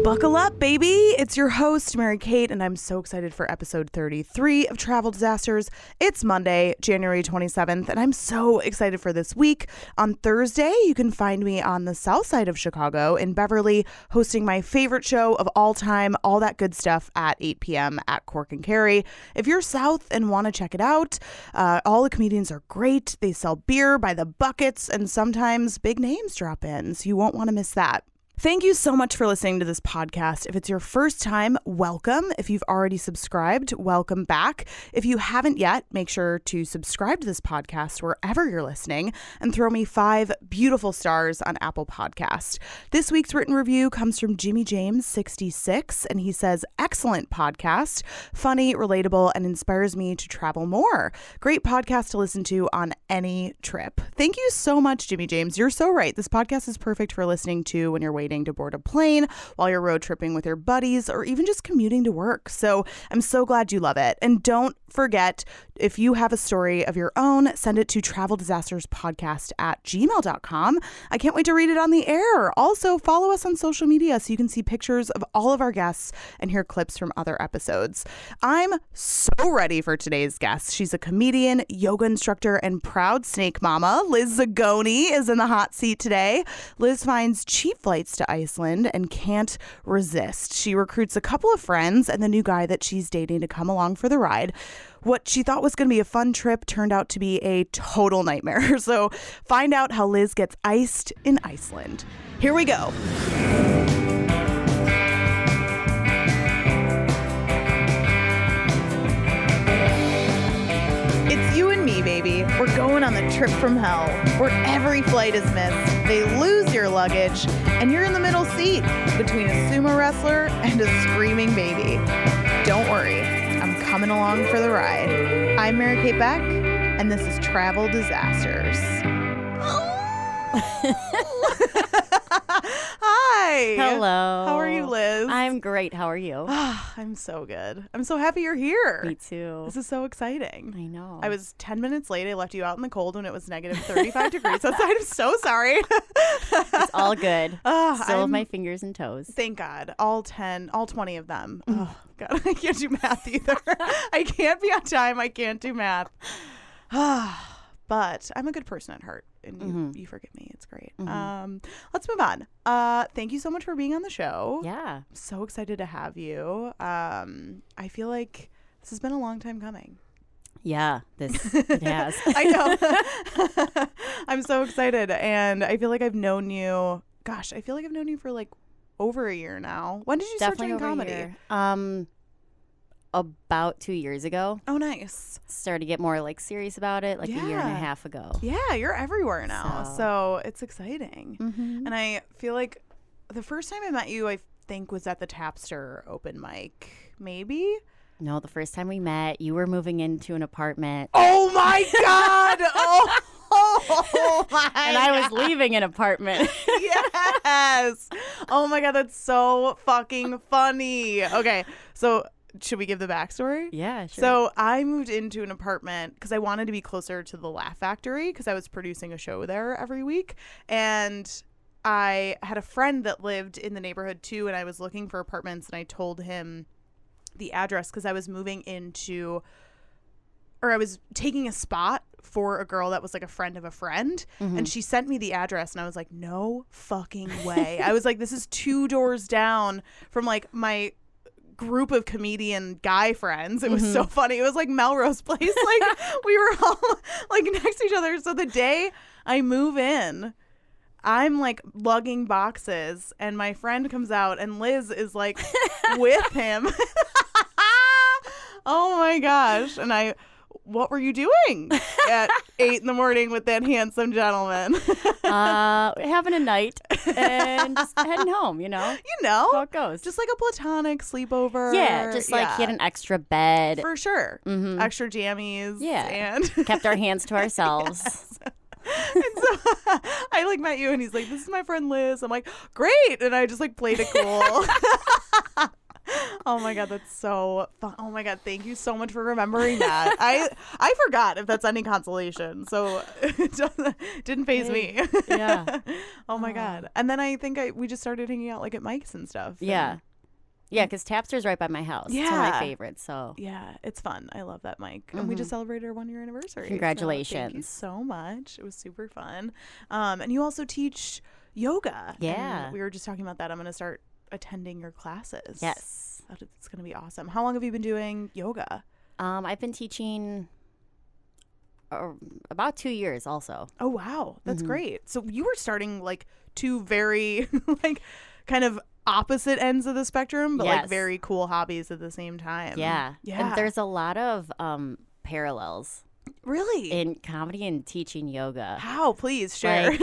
Buckle up, baby. It's your host, Mary Kate, and I'm so excited for episode 33 of Travel Disasters. It's Monday, January 27th, and I'm so excited for this week. On Thursday, you can find me on the south side of Chicago in Beverly, hosting my favorite show of all time, All That Good Stuff, at 8 p.m. at Cork and Kerry. If you're south and want to check it out, all the comedians are great. They sell beer by the buckets, and sometimes big names drop in, so you won't want to miss that. Thank you so much for listening to this podcast. If it's your first time, welcome. If you've already subscribed, welcome back. If you haven't yet, make sure to subscribe to this podcast wherever you're listening and throw me 5 beautiful stars on Apple Podcast. This week's written review comes from Jimmy James 66, and he says, "Excellent podcast, funny, relatable, and inspires me to travel more. Great podcast to listen to on any trip." Thank you so much, Jimmy James. You're so right. This podcast is perfect for listening to when you're waiting to board a plane, while you're road tripping with your buddies, or even just commuting to work. So I'm so glad you love it. And don't forget, if you have a story of your own, send it to traveldisasterspodcast@gmail.com. I can't wait to read it on the air. Also, follow us on social media so you can see pictures of all of our guests and hear clips from other episodes. I'm so ready for today's guest. She's a comedian, yoga instructor, and proud snake mama. Liz Zagone is in the hot seat today. Liz finds cheap flights to Iceland and can't resist. She recruits a couple of friends and the new guy that she's dating to come along for the ride. What she thought was going to be a fun trip turned out to be a total nightmare. So find out how Liz gets iced in Iceland. Here we go. It's you and me, baby. We're going on the trip from hell, where every flight is missed. They lose your luggage, and you're in the middle seat between a sumo wrestler and a screaming baby. Don't worry, I'm coming along for the ride. I'm Mary Kate Beck, and this is Travel Disasters. Hi. Hello. How are you, Liz? I'm great. How are you? I'm so good. I'm so happy you're here. Me too. This is so exciting. I know. I was 10 minutes late. I left you out in the cold when it was negative 35 degrees outside. I'm so sorry. It's all good. Still have my fingers and toes. Thank God. All 20 of them. Oh, God. I can't do math either. I can't be on time. I can't do math. But I'm a good person at heart, and you forgive me. It's great. Let's move on. Thank you so much for being on the show. Yeah. I'm so excited to have you. I feel like this has been a long time coming. Yeah, it has. I know. I'm so excited, and I feel like I've known you. Gosh, I feel like I've known you for like over a year now. When did you start doing comedy? About 2 years ago. Oh, nice. Started to get more like serious about it like a year and a half ago. Yeah, you're everywhere now. So it's exciting. And I feel like the first time I met you, I think, was at the Tapster open mic, maybe? No, the first time we met, you were moving into an apartment. Oh, my God. Oh my And I was leaving an apartment. Yes. Oh, my God. That's so fucking funny. Okay. So should we give the backstory? Yeah, sure. So I moved into an apartment because I wanted to be closer to the Laugh Factory because I was producing a show there every week. And I had a friend that lived in the neighborhood too, and I was looking for apartments, and I told him the address because I was moving into, or I was taking a spot for a girl that was like a friend of a friend, and she sent me the address, and I was like, no fucking way. I was like, this is 2 doors down from like my group of comedian guy friends. It was so funny. It was like Melrose Place. Like we were all like next to each other. So the day I move in, I'm like lugging boxes, and my friend comes out, and Liz is like with him. Oh my gosh. And what were you doing at 8 a.m. with that handsome gentleman? Having a night and just heading home, you know? You know? How it goes. Just like a platonic sleepover. Yeah, just like he had an extra bed. For sure. Extra jammies. Yeah. And kept our hands to ourselves. Yes. And so I like met you, and he's like, this is my friend Liz. I'm like, great. And I just like played it cool. Oh my God, that's so fun. Oh my God, thank you so much for remembering that. I forgot if that's any consolation, so it didn't faze me. Yeah. Oh my God. And then I think we just started hanging out like at Mike's and stuff. Yeah. Yeah, because Tapster's right by my house. Yeah. It's one of my favorites. So yeah, it's fun. I love that, Mike. And we just celebrated our 1-year anniversary. Congratulations. So thank you so much. It was super fun. And you also teach yoga. Yeah. And we were just talking about that. I'm going to start attending your classes. Yes. It's going to be awesome. How long have you been doing yoga? I've been teaching about 2 years also. Oh, wow. That's great. So you were starting like two very like kind of opposite ends of the spectrum, but like very cool hobbies at the same time. Yeah. And there's a lot of parallels. Really? In comedy and teaching yoga. How? Please share.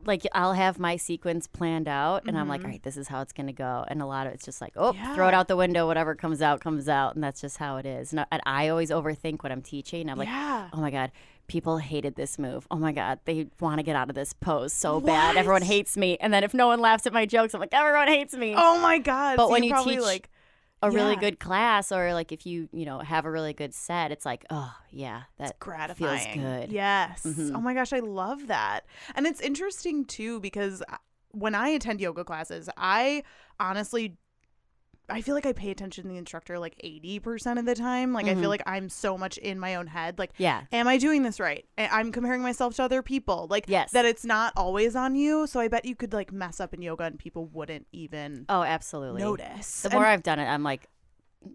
Like I'll have my sequence planned out and I'm like, all right, this is how it's going to go. And a lot of it's just like, throw it out the window. Whatever comes out. And that's just how it is. And I always overthink what I'm teaching. I'm like, oh my God, people hated this move. Oh my God, they want to get out of this pose so bad. Everyone hates me. And then if no one laughs at my jokes, I'm like, everyone hates me. Oh my God. But so when you teach like a really good class, or like if you have a really good set, it's like, oh yeah, that gratifying. Feels good. Yes. Oh my gosh, I love that. And it's interesting too, because when I attend yoga classes, I feel like I pay attention to the instructor like 80% of the time. Like I feel like I'm so much in my own head. Like, am I doing this right? I'm comparing myself to other people. Like, that it's not always on you. So I bet you could like mess up in yoga and people wouldn't even absolutely notice. The more I've done it, I'm like,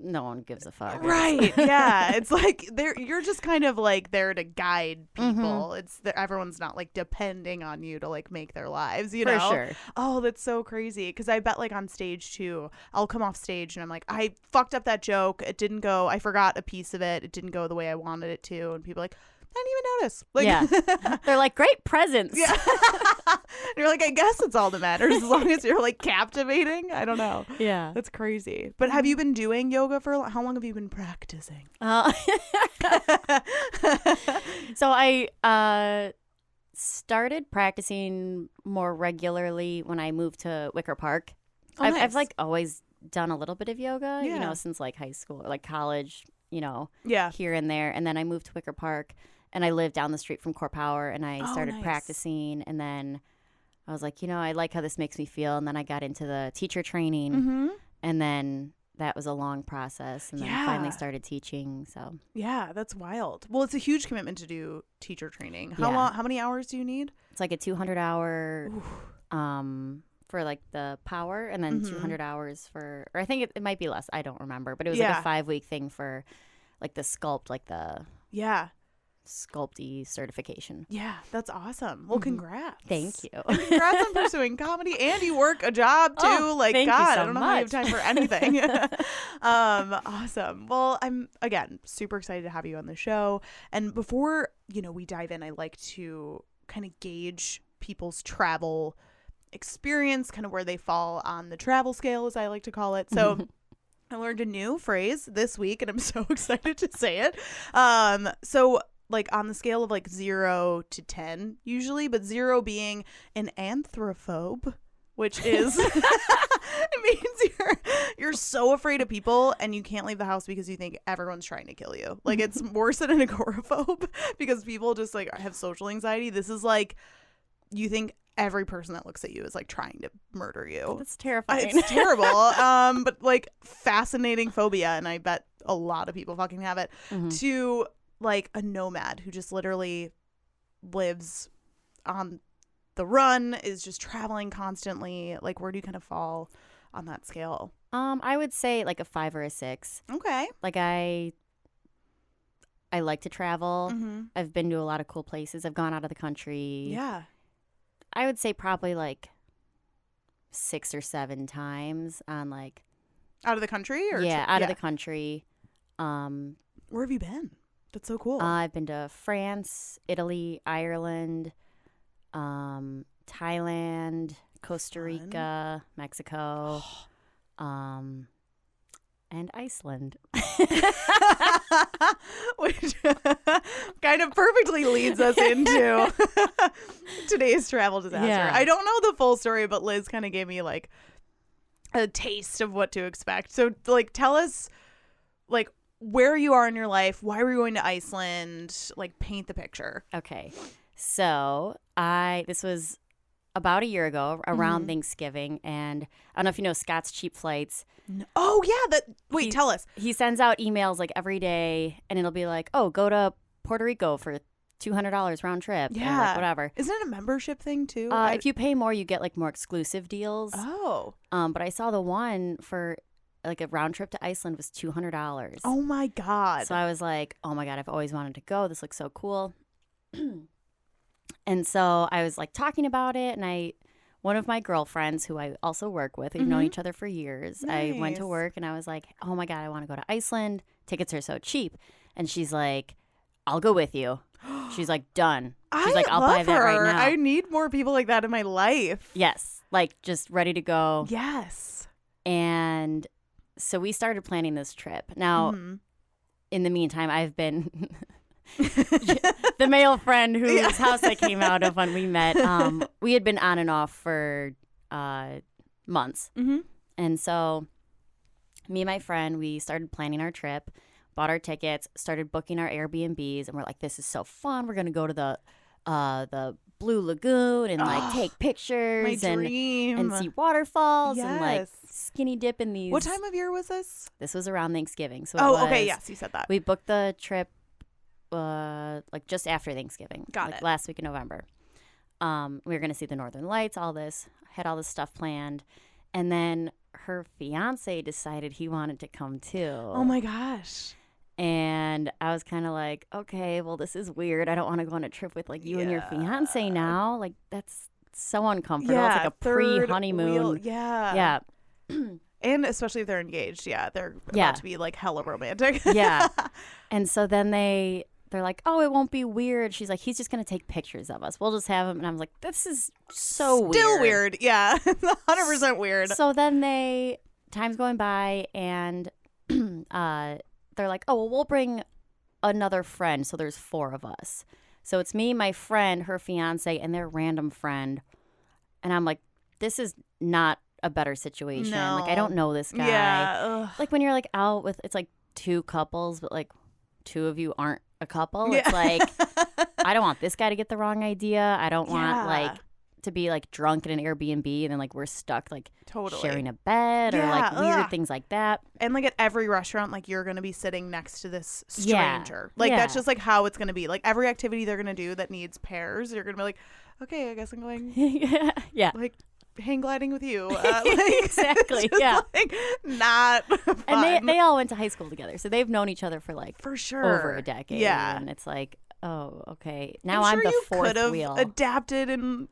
no one gives a fuck. Right. Yeah. It's like you're just kind of like there to guide people. It's everyone's not like depending on you to like make their lives, you know? For sure. Oh, that's so crazy. Because I bet like on stage too, I'll come off stage and I'm like, I fucked up that joke. It didn't go. I forgot a piece of it. It didn't go the way I wanted it to. And people are like, I didn't even notice. Like, they're like, great presence. Yeah. You're like, I guess it's all that matters as long as you're like captivating. I don't know. Yeah. That's crazy. But have you been doing yoga for how long have you been practicing? So I started practicing more regularly when I moved to Wicker Park. Nice. I've like always done a little bit of yoga, since like high school or like college, here and there. And then I moved to Wicker Park and I lived down the street from Core Power and I started practicing. And then I was like, I like how this makes me feel. And then I got into the teacher training and then that was a long process. And then I finally started teaching. So yeah, that's wild. Well, it's a huge commitment to do teacher training. How many hours do you need? It's like a 200-hour for like the power and then 200 hours for, or I think it might be less. I don't remember, but it was like a 5-week thing for like the sculpt, like the sculpty certification. Yeah, that's awesome. Well, congrats. Thank you. And congrats on pursuing comedy and you work a job too. I don't know how you have time for anything. Awesome. Well, I'm again super excited to have you on the show. And before, we dive in, I like to kind of gauge people's travel experience, kind of where they fall on the travel scale, as I like to call it. So I learned a new phrase this week and I'm so excited to say it. So like on the scale of like 0 to 10 usually, but 0 being an anthrophobe, which is it means you're so afraid of people and you can't leave the house because you think everyone's trying to kill you. Like it's worse than an agoraphobe because people just like have social anxiety. This is like you think every person that looks at you is like trying to murder you. That's terrifying. It's terrible. But like fascinating phobia, and I bet a lot of people fucking have it. To like a nomad who just literally lives on the run, is just traveling constantly. Like where do you kind of fall on that scale? I would say like a 5 or a 6. Okay. Like I like to travel. I've been to a lot of cool places. I've gone out of the country. Yeah. I would say probably like 6 or 7 times on like out of the country or out of the country. Where have you been? That's so cool. I've been to France, Italy, Ireland, Thailand, Costa Rica, Mexico, and Iceland. Which kind of perfectly leads us into today's travel disaster. Yeah. I don't know the full story, but Liz kind of gave me like a taste of what to expect. So like tell us like where you are in your life, why were you going to Iceland, like paint the picture. Okay. So this was about a year ago around Thanksgiving, and I don't know if you know Scott's Cheap Flights. Oh yeah, tell us. He sends out emails like every day, and it'll be like, oh, go to Puerto Rico for $200 round trip. Yeah, like whatever. Isn't it a membership thing too? If you pay more, you get like more exclusive deals. Oh. But I saw the one for like a round trip to Iceland was $200. Oh my God. So I was like, oh my God, I've always wanted to go. This looks so cool. And so I was like talking about it, and one of my girlfriends who I also work with, we've known each other for years. Nice. I went to work and I was like, oh my God, I want to go to Iceland. Tickets are so cheap. And she's like, I'll go with you. She's like, done. She's like, I'll buy that right now. I need more people like that in my life. Yes. Like just ready to go. Yes. And so we started planning this trip. Now, in the meantime, I've been the male friend whose house I came out of when we met. We had been on and off for months. And so me and my friend, we started planning our trip, bought our tickets, started booking our Airbnbs, and we're like, this is so fun. We're going to go to the Blue Lagoon and like take pictures and see waterfalls and like skinny dip in these. What time of year was this? This was around Thanksgiving. So okay, yes, you said that. We booked the trip like just after Thanksgiving. Got it. Last week in November. We were going to see the Northern Lights, had all this stuff planned. And then her fiance decided he wanted to come too. Oh my gosh. And I was kind of like, okay, well, this is weird. I don't want to go on a trip with like you and your fiance now. Like that's so uncomfortable. Yeah, it's like a pre-honeymoon. Yeah. And especially if they're engaged. Yeah. They're about to be like hella romantic. Yeah. And so then they're like, oh, it won't be weird. She's like, he's just going to take pictures of us. We'll just have him. And I was like, this is so weird. Still weird. Yeah. 100% weird. So then time's going by, and they're like, oh, well, we'll bring another friend. So there's 4 of us. So it's me, my friend, her fiance, and their random friend. And I'm like, this is not a better situation. No. Like, I don't know this guy. Yeah. Ugh. Like when you're like out with, it's like 2 couples, but like 2 of you aren't a couple. It's like, I don't want this guy to get the wrong idea. I don't want like to be like drunk in an Airbnb and then like we're stuck like sharing a bed or like weird things like that. And like at every restaurant, like you're going to be sitting next to this stranger. Like that's just like how it's going to be. Like every activity they're going to do that needs pairs, you're going to be like, okay, I guess I'm going. Yeah. Like hang gliding with you. Exactly. Yeah. Like, not fun. And they all went to high school together. So they've known each other for like for sure over a decade. Yeah. And it's like, oh, okay. Now I'm the fourth could have wheel. Adapted and,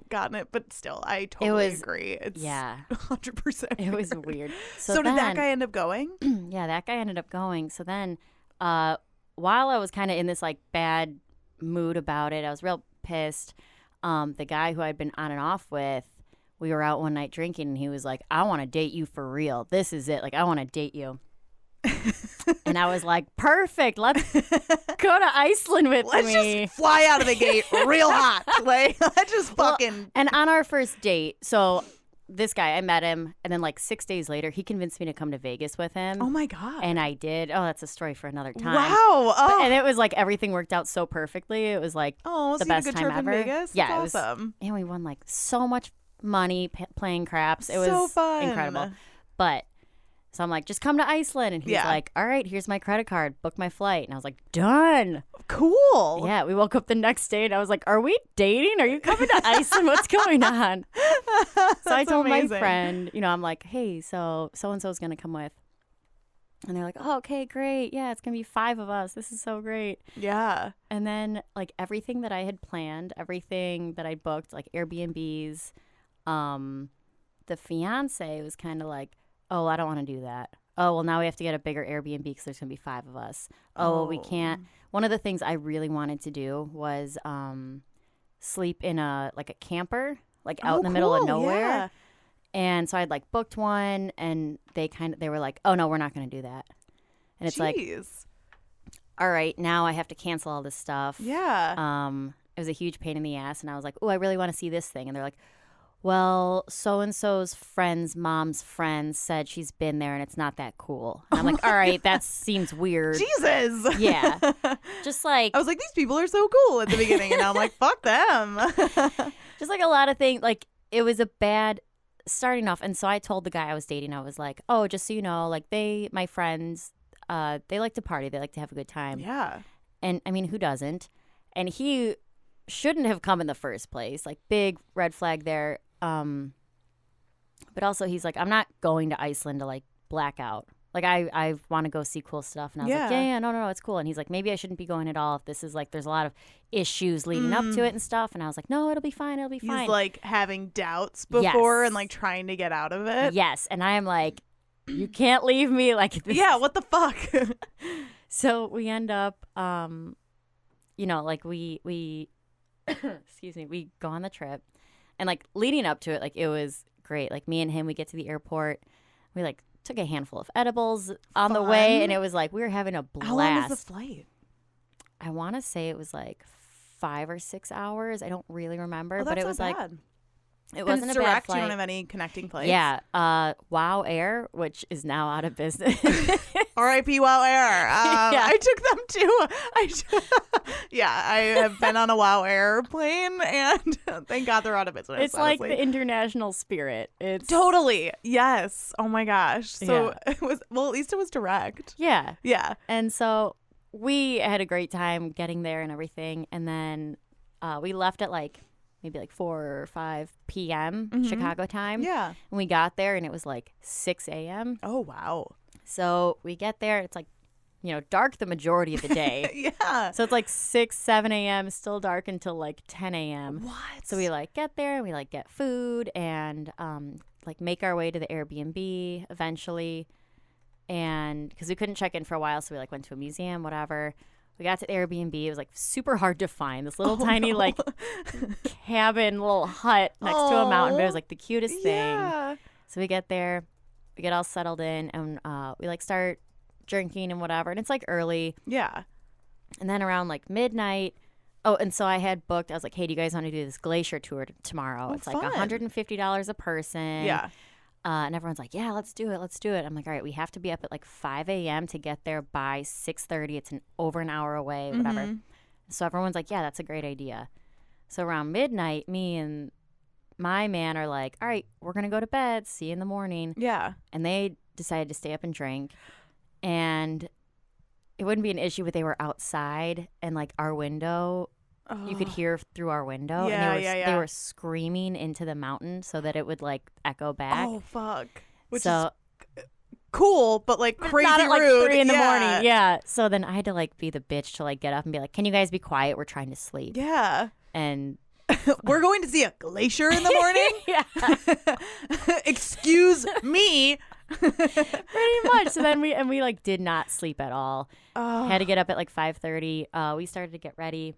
gotten it, but still, I totally agree. It's 100%. It was weird. So did that guy end up going? Yeah, that guy ended up going. So then while I was kind of in this like bad mood about it, I was real pissed. The guy who I'd been on and off with, we were out one night drinking, and he was like, I want to date you for real. This is it. Like, I want to date you. And I was like, perfect. Let's go to Iceland with me. Let's just fly out of the gate real hot. Like, let's just fucking. And on our first date, so this guy, I met him, and then like 6 days later, he convinced me to come to Vegas with him. Oh my God. And I did. Oh, that's a story for another time. Wow. Oh. And it was like everything worked out so perfectly. It was like the best a good time trip ever. In Vegas? Yeah, that's awesome. And we won like so much money playing craps. It so was fun. Incredible. But so I'm like, just come to Iceland. And he's like, all right, here's my credit card. Book my flight. And I was like, done. Cool. Yeah, we woke up the next day and I was like, are we dating? Are you coming to Iceland? What's going on? So I told my friend, I'm like, hey, so-and-so is going to come with. And they're like, oh, okay, great. Yeah, it's going to be 5 of us. This is so great. Yeah. And then like everything that I had planned, everything that I booked, like Airbnbs, the fiance was kind of like, oh, I don't want to do that. Oh, well, now we have to get a bigger Airbnb because there's going to be 5 of us. Oh, well, we can't. One of the things I really wanted to do was sleep in a camper, like out in the middle of nowhere. Yeah. And so I'd like booked one, and they were like, oh, no, we're not going to do that. And it's like, all right, now I have to cancel all this stuff. Yeah. It was a huge pain in the ass. And I was like, oh, I really want to see this thing. And they're like, well, so-and-so's friend's mom's friend said she's been there and it's not that cool. And I'm like, all right, that seems weird. Jesus. Yeah. Just like. I was like, these people are so cool at the beginning. And now I'm like, fuck them. Just like a lot of things. Like, it was a bad starting off. And so I told the guy I was dating, I was like, oh, just so you know, like my friends, they like to party. They like to have a good time. Yeah. And I mean, who doesn't? And he shouldn't have come in the first place. Like, big red flag there. But also he's like, I'm not going to Iceland to like black out. Like I want to go see cool stuff. And I was like, yeah, no, it's cool. And he's like, maybe I shouldn't be going at all if this is like, there's a lot of issues leading up to it and stuff. And I was like, no, it'll be fine. He's like having doubts before and like trying to get out of it. Yes. And I am like, you can't leave me like this. Yeah, what the fuck? So we end up, like we excuse me, we go on the trip. And, like, leading up to it, like, it was great. Like, me and him, we get to the airport. We, like, took a handful of edibles on the way. And it was, like, we were having a blast. How long was the flight? I want to say it was, like, 5 or 6 hours. I don't really remember. Oh, but it was, like, it wasn't a direct, bad flight. You don't have any connecting flights? Yeah. Wow Air, which is now out of business. R.I.P. Wow Air. I took them too. I have been on a Wow Air plane, and thank God they're out of business. It's honestly like the international Spirit. It's totally, yes. Oh my gosh. So it was, well, at least it was direct. Yeah. Yeah. And so we had a great time getting there and everything, and then we left at like maybe like 4 or 5 p.m. Chicago time. Yeah. And we got there and it was like 6 a.m. Oh, wow. So we get there. It's like, dark the majority of the day. Yeah. So it's like 6, 7 a.m. Still dark until like 10 a.m. What? So we like get there and we like get food and like make our way to the Airbnb eventually. And because we couldn't check in for a while. So we like went to a museum, whatever. We got to the Airbnb. It was like super hard to find this little tiny like cabin, little hut next to a mountain. But it was like the cutest thing. So we get there, we get all settled in, and we like start drinking and whatever. And it's like early. Yeah. And then around like midnight. Oh, and so I had booked. I was like, hey, do you guys want to do this Glacier tour tomorrow? Oh, it's like $150 a person. Yeah. And everyone's like, yeah, let's do it. I'm like, all right, we have to be up at like 5 a.m. to get there by 6:30. It's over an hour away, whatever. So everyone's like, yeah, that's a great idea. So around midnight, me and my man are like, all right, we're going to go to bed. See you in the morning. Yeah. And they decided to stay up and drink. And it wouldn't be an issue, but they were outside and like our window, you could hear through our window. Yeah, and they were screaming into the mountain so that it would like echo back. Oh, fuck. Which is cool, but like crazy not at like rude. 3 in the morning. Yeah. So then I had to like be the bitch to like get up and be like, can you guys be quiet? We're trying to sleep. Yeah. And we're going to see a glacier in the morning? Yeah. Excuse me. Pretty much. So then we like did not sleep at all. Had to get up at like 5:30. We started to get ready.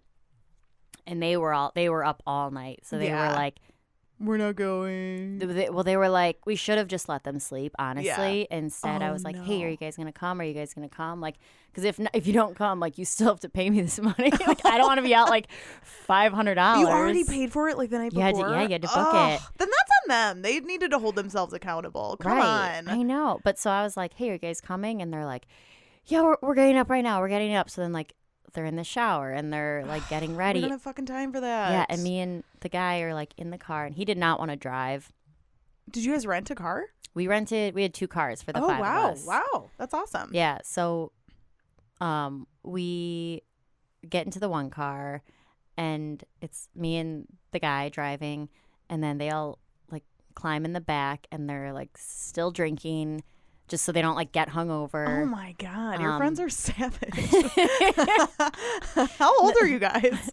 And they were up all night. So they were like, we're not going. They were like, we should have just let them sleep, honestly. Yeah. Instead, I was like, hey, are you guys going to come? Are you guys going to come? Like, because if you don't come, like, you still have to pay me this money. Like, I don't want to be out like $500. You already paid for it like the night before? You had to book it. Then that's on them. They needed to hold themselves accountable. Come on. I know. But so I was like, hey, are you guys coming? And they're like, yeah, we're getting up right now. We're getting up. So then, like, they're in the shower and they're like getting ready. We don't have fucking time for that. Yeah, and me and the guy are like in the car and he did not want to drive. Did you guys rent a car? We had 2 cars for the 5 of us. Wow. That's awesome. Yeah, so we get into the one car and it's me and the guy driving and then they all like climb in the back and they're like still drinking just so they don't like get hungover. Oh my God, your friends are savage. How old are you guys?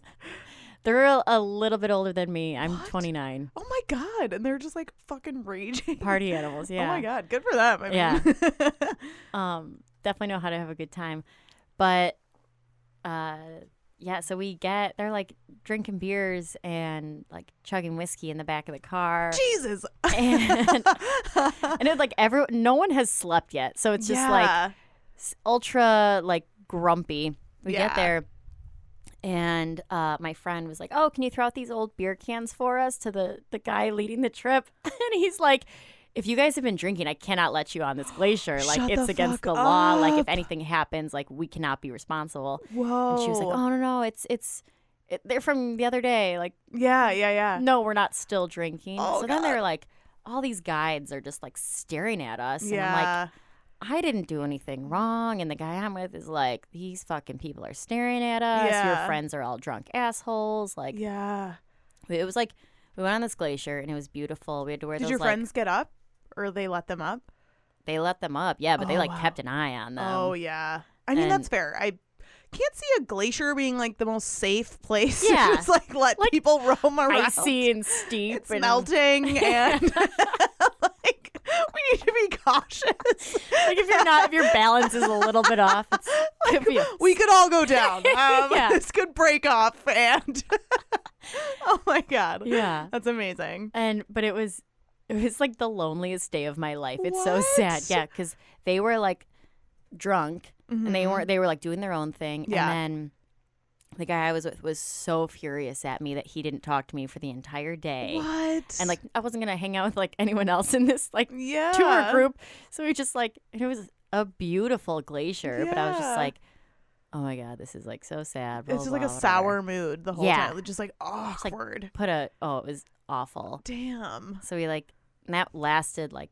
They're a little bit older than me. I'm 29. Oh my God, and they're just like fucking raging. Party animals, yeah. Oh my God, good for them. I mean. Yeah. Definitely know how to have a good time. But yeah, so they're like drinking beers and like chugging whiskey in the back of the car. Jesus. And it's like no one has slept yet. So it's just like ultra like grumpy. We get there And my friend was like, oh, can you throw out these old beer cans for us to the guy leading the trip? And he's like, if you guys have been drinking, I cannot let you on this glacier. Like, it's against the law. Like, if anything happens, like, we cannot be responsible. Whoa. And she was like, oh, no, it's they're from the other day. Like, yeah. No, we're not still drinking. Oh, so then they're like, all these guides are just, like, staring at us. And I'm like, I didn't do anything wrong. And the guy I'm with is like, these fucking people are staring at us. Your friends are all drunk assholes. Like, it was like, we went on this glacier and it was beautiful. We had to wear those. Did your friends get up or they let them up? They let them up. Yeah. But they like kept an eye on them. Oh, yeah. I mean, that's fair. I can't see a glacier being like the most safe place to just like let people roam around. Icy and steep. It's melting and like we need to be cautious. Like if your balance is a little bit off, we could all go down. This could break off and oh my God. Yeah. That's amazing. But it was like the loneliest day of my life. It's so sad. Yeah, because they were like drunk and they were like doing their own thing. Yeah. And then the guy I was with was so furious at me that he didn't talk to me for the entire day. What? And like I wasn't gonna hang out with like anyone else in this like tour group. So we just like, and it was a beautiful glacier, but I was just like, oh my God, this is like so sad. It's just like a sour mood the whole time. Just like awkward. It was awful. Damn. So we like, and that lasted like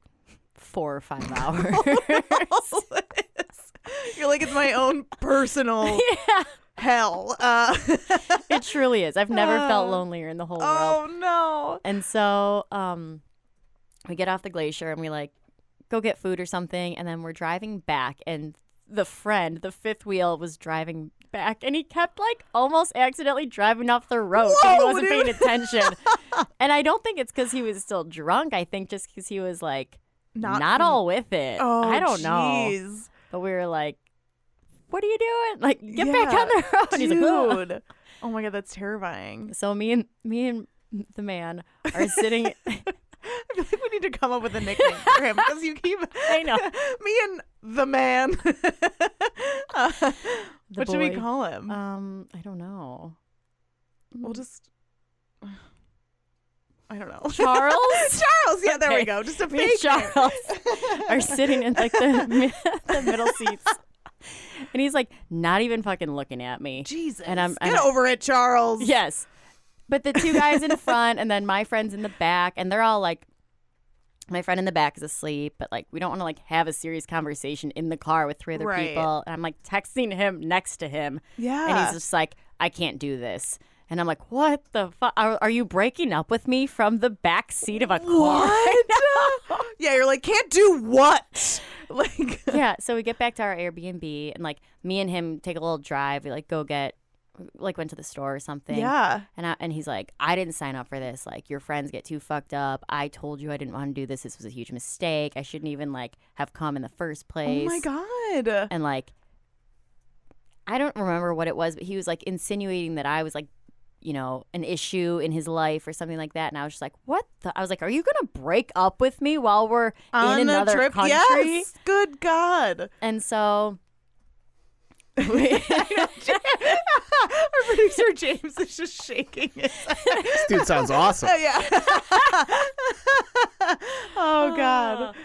4 or 5 hours. You're like, it's my own personal hell. It truly is. I've never felt lonelier in the whole world. Oh no. And so we get off the glacier and we like go get food or something, and then we're driving back, and the fifth wheel was driving back, and he kept like almost accidentally driving off the road because he wasn't paying attention. And I don't think it's because he was still drunk. I think just because he was like not all with it. Oh, I don't know. But we were like, what are you doing? Like, get back on the road. Dude. He's like, oh. Oh my God, that's terrifying. So me and the man are sitting. I feel like we need to come up with a nickname for him because you keep. I know. Me and the man. What should we call him? I don't know. We'll just. I don't know. Charles? Charles. Yeah, there we go. Just a fake Me and Charles are sitting in like the middle seats. And he's like not even fucking looking at me. Jesus. And Get over it, Charles. Yes. But the two guys in front and then my friend's in the back, and they're all like, my friend in the back is asleep, but like we don't want to like have a serious conversation in the car with 3 other people. And I'm like texting him next to him. Yeah. And he's just like, I can't do this. And I'm like, what the fuck? Are you breaking up with me from the back seat of a car? What? Yeah, you're like, can't do what? Like, yeah. So we get back to our Airbnb, and like me and him take a little drive. We like go get, like went to the store or something. Yeah. And he's like, I didn't sign up for this. Like, your friends get too fucked up. I told you I didn't want to do this. This was a huge mistake. I shouldn't even like have come in the first place. Oh my God. And like, I don't remember what it was, but he was like insinuating that I was like, you know, an issue in his life or something like that. And I was just like, what the? I was like, are you going to break up with me while we're on in another trip? country? Yes. Good God. And so our producer James is just shaking his head. This dude sounds awesome. Yeah. Oh God.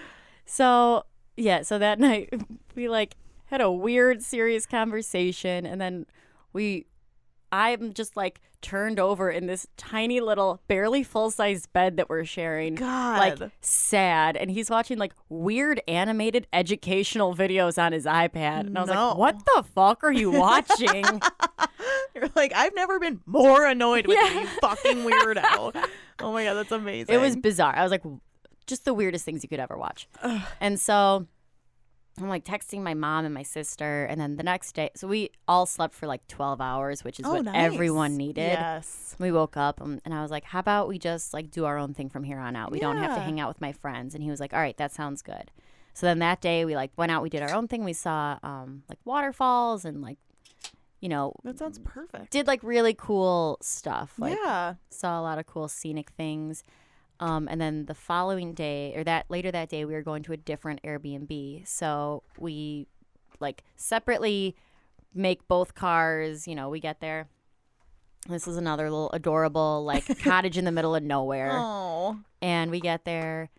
So that night we like had a weird serious conversation, and then I'm just like turned over in this tiny little barely full-size bed that we're sharing. God. Like sad. And he's watching like weird animated educational videos on his iPad. And I was like, what the fuck are you watching? You're like, I've never been more annoyed with you, fucking weirdo. Oh my God, that's amazing. It was bizarre. I was like, just the weirdest things you could ever watch. And so I'm like texting my mom and my sister, and then the next day, so we all slept for like 12 hours, which is what everyone needed. Yes. We woke up and I was like, how about we just like do our own thing from here on out? We don't have to hang out with my friends. And he was like, all right, that sounds good. So then that day we like went out, we did our own thing. We saw like waterfalls and like, you know. That sounds perfect. Did like really cool stuff. Like, yeah. Saw a lot of cool scenic things. And then the following day, or later that day, we were going to a different Airbnb. So we like separately make both cars. You know, we get there, This is another little adorable, like, cottage in the middle of nowhere. Oh. And we get there,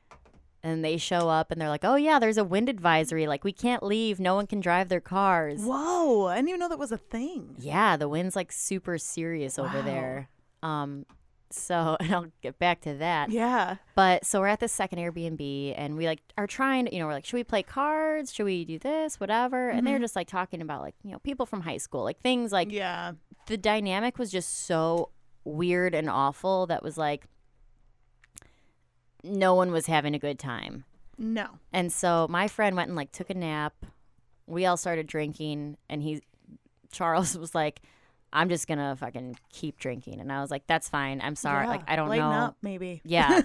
and they show up, and they're like, oh, yeah, there's a wind advisory. Like, we can't leave. No one can drive their cars. Whoa. I didn't even know that was a thing. Yeah, the wind's, like, super serious over there. So, and I'll get back to that. Yeah. But so we're at this second Airbnb, and we like are trying to, we're like, should we play cards? Should we do this? Whatever. And they're just like talking about like, people from high school, like things like, the dynamic was just so weird and awful that was like, no one was having a good time. No. And so my friend went and like took a nap. We all started drinking, and Charles was like, I'm just going to fucking keep drinking. And I was like, that's fine. I'm sorry. Yeah. Like, I don't Lighten know. up, maybe. Yeah.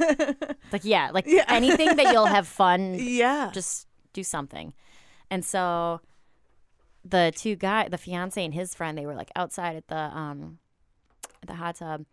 Anything that you'll have fun. Yeah. Just do something. And so the two guys, the fiance and his friend, they were like outside at the hot tub,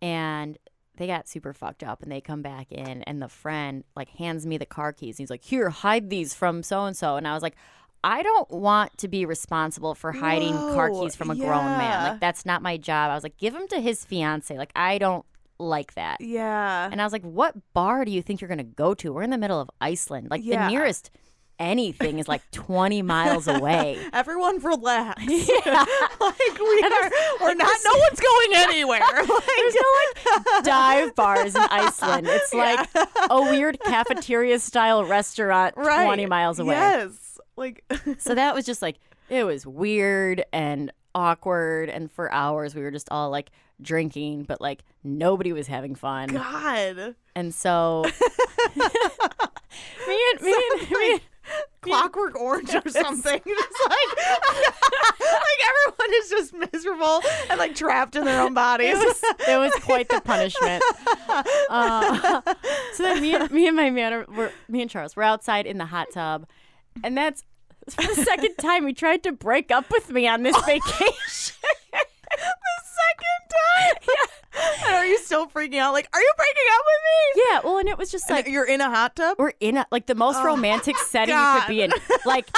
and they got super fucked up, and they come back in, and the friend like hands me the car keys. He's like, here, hide these from so-and-so. And I was like, I don't want to be responsible for hiding car keys from a grown man. Like, that's not my job. I was like, give them to his fiance. Like, I don't like that. Yeah. And I was like, what bar do you think you're going to go to? We're in the middle of Iceland. Like, the nearest anything is like 20 miles away. Everyone relax. Yeah. Like, we're not, no one's going anywhere. Like, there's no like dive bars in Iceland. It's like a weird cafeteria style restaurant 20 miles away. Yes. Like, so that was just like, it was weird and awkward, and for hours we were just all like drinking, but like nobody was having fun. God. And so me and Clockwork Orange or something. Just like everyone is just miserable and like trapped in their own bodies. It was quite the punishment. So then me and Charles were outside in the hot tub, and that's for the second time he tried to break up with me on this vacation. The second time? Yeah. And are you still freaking out? Like, are you breaking up with me? Yeah, well, and it was just like, you're in a hot tub? We're in a, like, the most romantic setting you could be in. Like,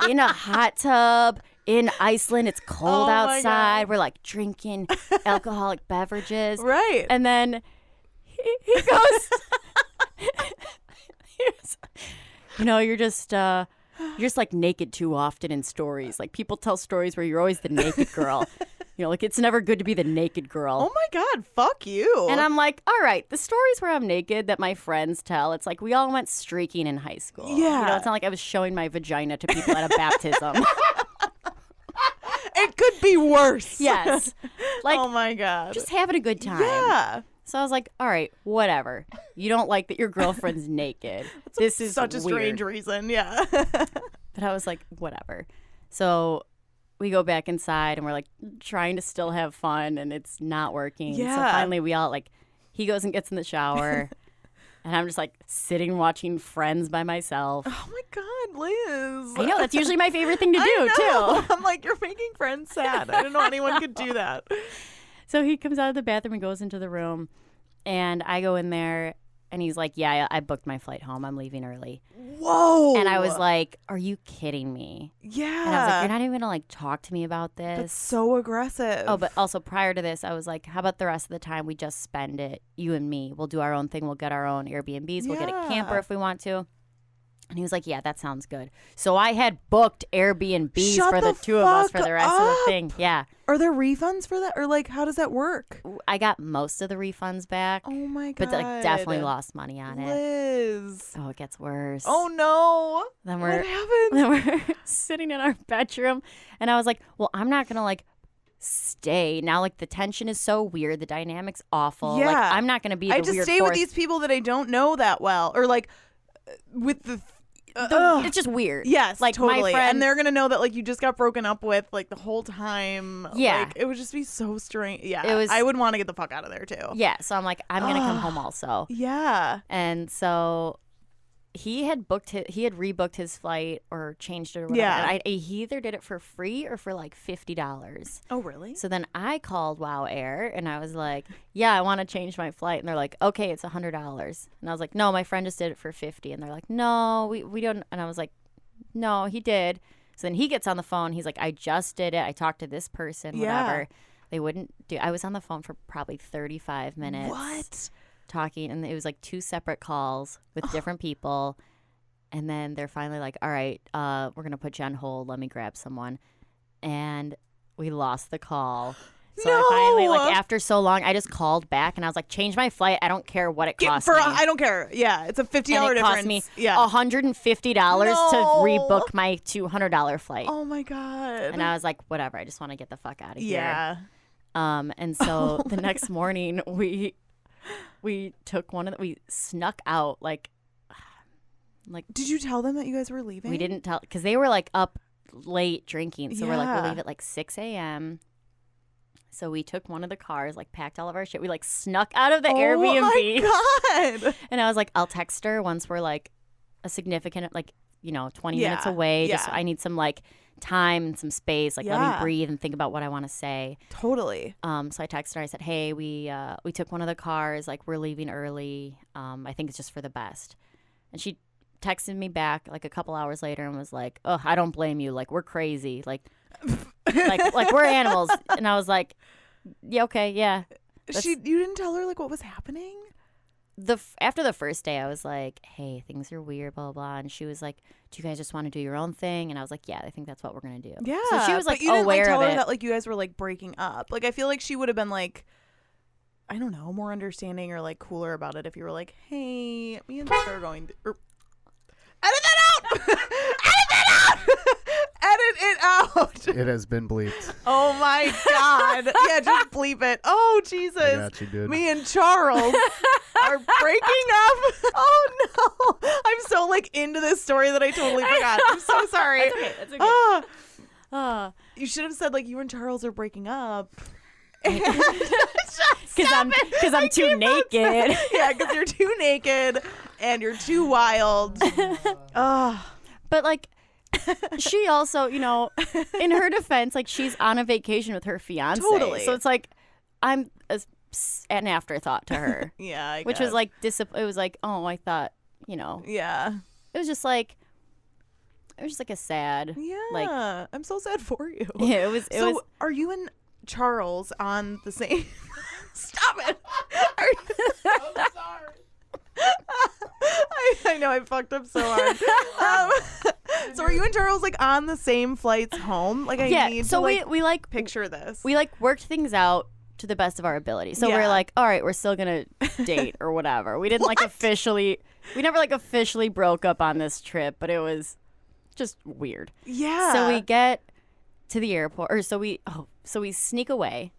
in a hot tub in Iceland. It's cold outside. We're like drinking alcoholic beverages. Right. And then he goes, you're just like naked too often in stories. Like, people tell stories where you're always the naked girl. Like, it's never good to be the naked girl. Oh my God, fuck you. And I'm like, all right, the stories where I'm naked that my friends tell, it's like we all went streaking in high school. Yeah. It's not like I was showing my vagina to people at a baptism. It could be worse. Yes. Like, oh my God. Just having a good time. Yeah. So I was like, all right, whatever. You don't like that your girlfriend's naked. This is such a strange reason. Yeah. But I was like, whatever. So we go back inside, and we're like trying to still have fun, and it's not working. Yeah. So finally we all like, he goes and gets in the shower, and I'm just like sitting watching Friends by myself. Oh my God, Liz. I know, that's usually my favorite thing to do too. I'm like, you're making Friends sad. I didn't know anyone could do that. So he comes out of the bathroom and goes into the room, and I go in there, and he's like, yeah, I booked my flight home. I'm leaving early. Whoa. And I was like, are you kidding me? Yeah. And I was like, you're not even going to like talk to me about this? That's so aggressive. Oh, but also prior to this, I was like, how about the rest of the time we just spend it, you and me? We'll do our own thing. We'll get our own Airbnbs. We'll get a camper if we want to. And he was like, yeah, that sounds good. So I had booked Airbnbs for the two of us for the rest of the thing. Yeah. Are there refunds for that? Or like, how does that work? I got most of the refunds back. Oh my God. But like, definitely lost money on it. Liz. Oh, it gets worse. Oh no. What happened? Then we're sitting in our bedroom, and I was like, well, I'm not going to like stay. Now, like, the tension is so weird. The dynamic's awful. Yeah. Like, I'm not going to be the weird I just stay with these people that I don't know that well. Or like, with the it's just weird. Yes, like totally. My friend, and they're gonna know that like you just got broken up with like the whole time. Yeah, like, it would just be so strange. Yeah, it was. I would want to get the fuck out of there too. Yeah, so I'm like, I'm gonna come home also. Yeah, and so he had rebooked his flight or changed it or whatever. Yeah, he either did it for free or for like $50. Oh, really? So then I called Wow Air, and I was like, yeah, I want to change my flight. And they're like, okay, it's $100. And I was like, no, my friend just did it for $50. And they're like, no, we don't. And I was like, no, he did. So then he gets on the phone. He's like, I just did it. I talked to this person, whatever. They wouldn't do. I was on the phone for probably 35 minutes. What? Talking, and it was like 2 separate calls with different people. And then they're finally like, all right, we're going to put you on hold. Let me grab someone. And we lost the call. So I finally, like, after so long, I just called back and I was like, change my flight. I don't care what it costs me. I don't care. Yeah, it's a $50 difference. It cost me $150 to rebook my $200 flight. Oh, my God. And I was like, whatever. I just want to get the fuck out of here. Yeah. And so the next morning, we took we snuck out, like. Did you tell them that you guys were leaving? We didn't tell, because they were, like, up late drinking. So we're like, we'll leave at, like, 6 a.m., So we took one of the cars, like, packed all of our shit. We, like, snuck out of the Airbnb. Oh, my God. And I was like, I'll text her once we're, like, a significant, like, 20 minutes away. Just I need some, like, time and some space. Like, let me breathe and think about what I want to say. Totally. So I texted her. I said, hey, we took one of the cars. Like, we're leaving early. I think it's just for the best. And she texted me back, like, a couple hours later and was like, oh, I don't blame you. Like, we're crazy. Like we're animals. And I was like, yeah, okay, yeah. You didn't tell her, like, what was happening? After the first day, I was like, hey, things are weird, blah, blah, blah. And she was like, do you guys just want to do your own thing? And I was like, yeah, I think that's what we're going to do. Yeah. So she was like, but you didn't, aware like, tell of her it. that, like, you guys were, like, breaking up. Like, I feel like she would have been, like, I don't know, more understanding or, like, cooler about it if you were like, hey, me and Sarah are going to... Edit that out! Edit that out! Edit it out! It has been bleeped. Oh, my God. Yeah, just bleep it. Oh, Jesus. I got you, dude. Me and Charles are breaking up. Oh, no. I'm so, like, into this story that I totally forgot. I'm so sorry. That's okay. You should have said, like, you and Charles are breaking up. Because I'm too naked. Yeah, because you're too naked and you're too wild. But, like, she also, in her defense, like, she's on a vacation with her fiance. Totally. So it's like, I'm an afterthought to her. Yeah, I which guess. was like, it was like, oh, I thought, Yeah. It was just like a sad. Yeah. Like, I'm so sad for you. Yeah, it was. Are you and Charles on the same? Stop it. I'm sorry. I know I fucked up so hard. So are you and Charles, like, on the same flights home? Like, I need to, like, we like picture this. We, like, worked things out to the best of our ability. So we're like, all right, we're still gonna date or whatever. We didn't we never, like, officially broke up on this trip, but it was just weird. Yeah. So we get to the airport, so we sneak away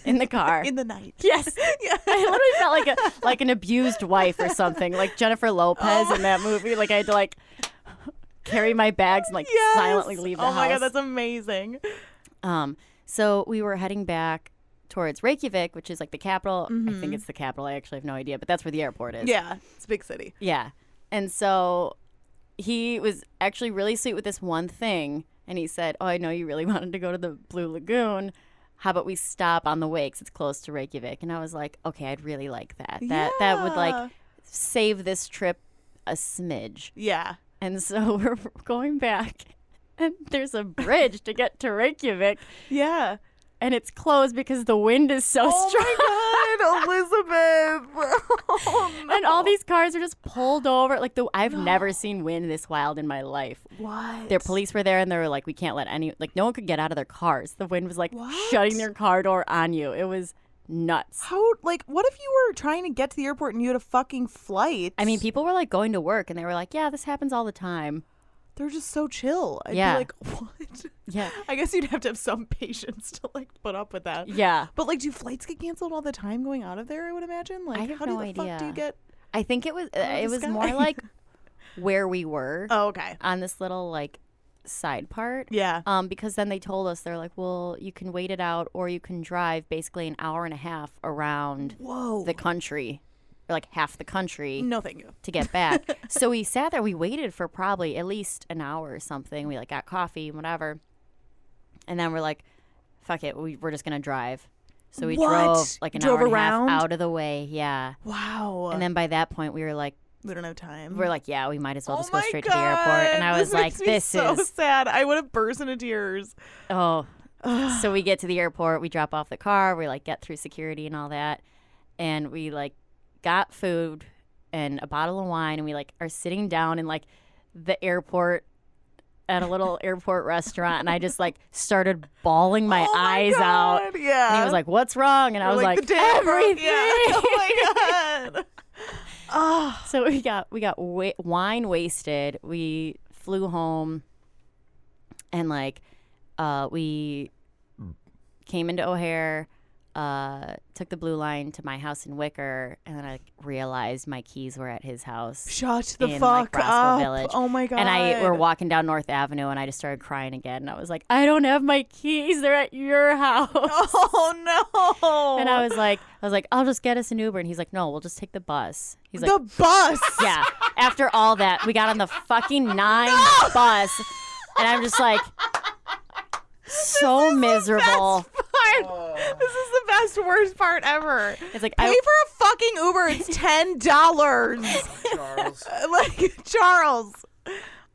in the car in the night. Yes. Yeah. I literally felt like an abused wife or something, like Jennifer Lopez in that movie. Like, I had to, like, carry my bags and, like, silently leave the house. Oh my God, that's amazing. So we were heading back towards Reykjavik, which is, like, the capital. Mm-hmm. I think it's the capital. I actually have no idea, but that's where the airport is. Yeah, it's a big city. Yeah. And so he was actually really sweet with this one thing. And he said, oh, I know you really wanted to go to the Blue Lagoon. How about we stop on the way because it's close to Reykjavik? And I was like, okay, I'd really like that. That would, like, save this trip a smidge. Yeah. And so we're going back, and there's a bridge to get to Reykjavik. Yeah. And it's closed because the wind is so strong. Oh, my God, Elizabeth. Oh, no. And all these cars are just pulled over. Like, I've never seen wind this wild in my life. What? Their police were there, and they were like, we can't let no one could get out of their cars. The wind was, like, shutting their car door on you. It was nuts. What if you were trying to get to the airport and you had a fucking flight? I mean, people were, like, going to work, and they were like, yeah, this happens all the time. They're just so chill. I'd be like, what? Yeah. I guess you'd have to have some patience to, like, put up with that. Yeah. But, like, do flights get canceled all the time going out of there, I would imagine? Like, I have how no the idea. Fuck do you get I think it was more like where we were. Oh, okay. On this little, like, side part. Yeah. Because then they told us, they're like, well, you can wait it out or you can drive basically an hour and a half around the country. Or, like, half the country. No, thank you. To get back. So we sat there. We waited for probably at least an hour or something. We, like, got coffee and whatever. And then we're like, fuck it. We're just going to drive. So we drove, like, an hour and a half out of the way. Yeah. Wow. And then by that point, we were like, we don't have time. We're like, yeah, we might as well just go straight to the airport. And I was like, this so is sad. I would have burst into tears. Oh, So we get to the airport, we drop off the car, we like get through security and all that, and we like got food and a bottle of wine, and we like are sitting down in like the airport at a little airport restaurant, and I just like started bawling my eyes out. Yeah. And he was like, "What's wrong?" And I was like, "Everything." Yeah. Oh my god. Oh. So we got wine wasted. We flew home, and like we came into O'Hare, took the Blue Line to my house in Wicker, and then I realized my keys were at his house. Shut the in, fuck like, up. Village. Oh my god. And we're walking down North Avenue, and I just started crying again. And I was like, I don't have my keys. They're at your house. Oh no. And I was like, I'll just get us an Uber. And he's like, no, we'll just take the bus. He's like, the bus? Yeah. After all that, we got on the fucking 9 bus. And I'm just like, so miserable. This is the best, worst part ever. It's like, pay for a fucking Uber. It's $10. Charles. Like, Charles.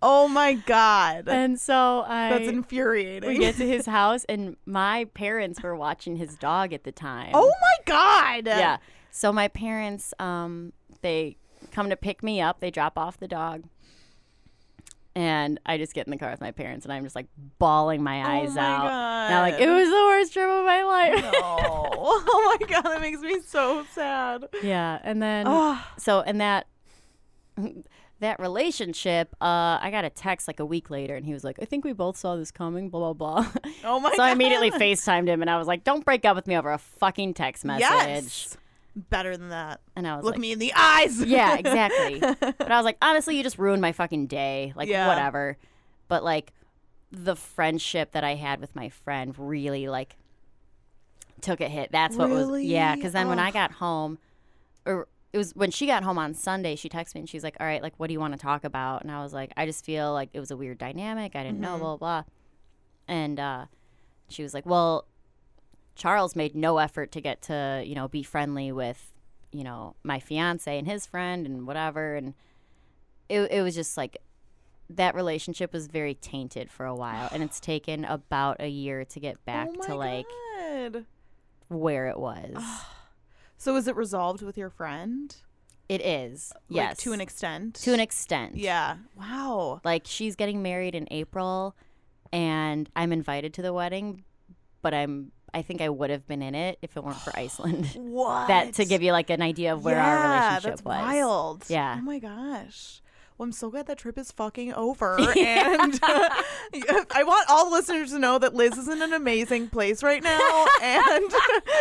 Oh my god. And so that's infuriating. We get to his house, and my parents were watching his dog at the time. Oh my god. Yeah. So my parents, they come to pick me up. They drop off the dog. And I just get in the car with my parents, and I'm just like bawling my eyes out. God. And I'm like, it was the worst trip of my life. No. Oh my god, that makes me so sad. Yeah. And then that relationship, I got a text like a week later, and he was like, I think we both saw this coming, blah, blah, blah. Oh my god. So I immediately FaceTimed him, and I was like, don't break up with me over a fucking text message. Yes. Better than that. And I was Look like, me in the eyes. Yeah, exactly. But I was like, honestly, you just ruined my fucking day. Like, whatever. But like, the friendship that I had with my friend really like took a hit. That's what was, yeah. Because then when I got home, or it was when she got home on Sunday, she texted me and she's like, all right, like, what do you want to talk about? And I was like, I just feel like it was a weird dynamic. I didn't know, blah, blah. And she was like, well, Charles made no effort to get to, you know, be friendly with, you know, my fiance and his friend and whatever. And it was just like, that relationship was very tainted for a while. And it's taken about a year to get back to like where it was. So is it resolved with your friend? It is. Like, yes. to an extent. To an extent. Yeah. Wow. Like, she's getting married in April, and I'm invited to the wedding, but I think I would have been in it if it weren't for Iceland. What? That to give you like an idea of where our relationship that's was. Wild. Yeah. Oh my gosh. Well, I'm so glad that trip is fucking over. And I want all listeners to know that Liz is in an amazing place right now. And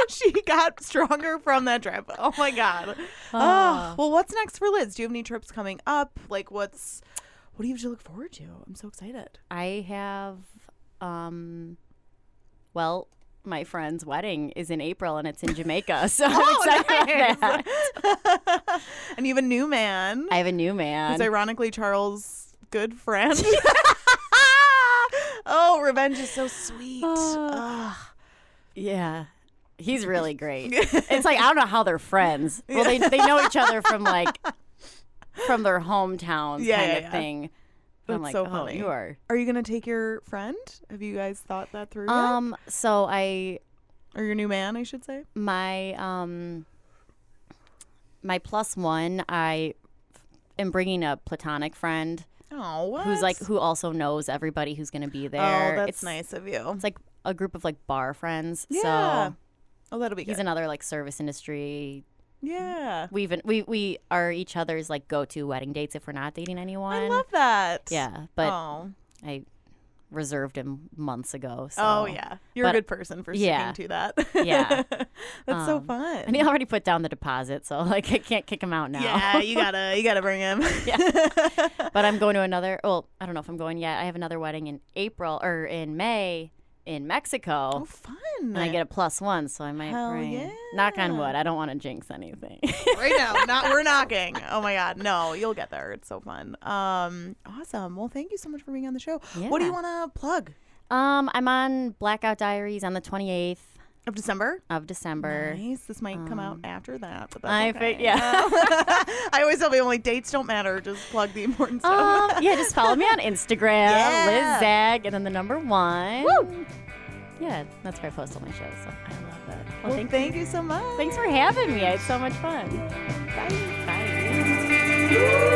she got stronger from that trip. Oh my God. Oh, well, what's next for Liz? Do you have any trips coming up? Like, what do you have to look forward to? I'm so excited. I have, well, my friend's wedding is in April, and it's in Jamaica, so I'm excited about that. And you have a new man. I have a new man. Who's ironically Charles' good friend. Oh, revenge is so sweet. Yeah. He's really great. It's like, I don't know how they're friends. Well, they know each other from their hometowns kind of thing. That's I'm like, so funny. You are. Are you gonna take your friend? Have you guys thought that through yet? So or your new man, I should say. My my plus one, I am bringing a platonic friend. Oh, what? Who also knows everybody who's gonna be there. Oh, that's nice of you. It's like a group of like bar friends. Yeah. So oh, that'll be good. He's another like service industry. Yeah. We are each other's like go-to wedding dates if we're not dating anyone. I love that. Yeah, but I reserved him months ago. So. Oh yeah, you're a good person for sticking to that. Yeah, that's so fun. And he already put down the deposit, so like I can't kick him out now. Yeah, you gotta bring him. Yeah. But I'm going to another. Well, I don't know if I'm going yet. I have another wedding in April or in May. In Mexico. Oh, fun. And I get a plus one, so I might bring. Yeah. Knock on wood. I don't want to jinx anything. Right now. We're knocking. Oh my God. No, you'll get there. It's so fun. Awesome. Well, thank you so much for being on the show. Yeah. What do you want to plug? I'm on Blackout Diaries on the 28th. Of December? Of December. Nice. This might come out after that, but that's I always tell people, like, dates don't matter. Just plug the important stuff. Yeah, just follow me on Instagram, Liz Zag, and then the number 1. Woo! Yeah, that's where I post all my shows. So I love it. Well, thank you so much. Thanks for having me. I had so much fun. Bye. Bye.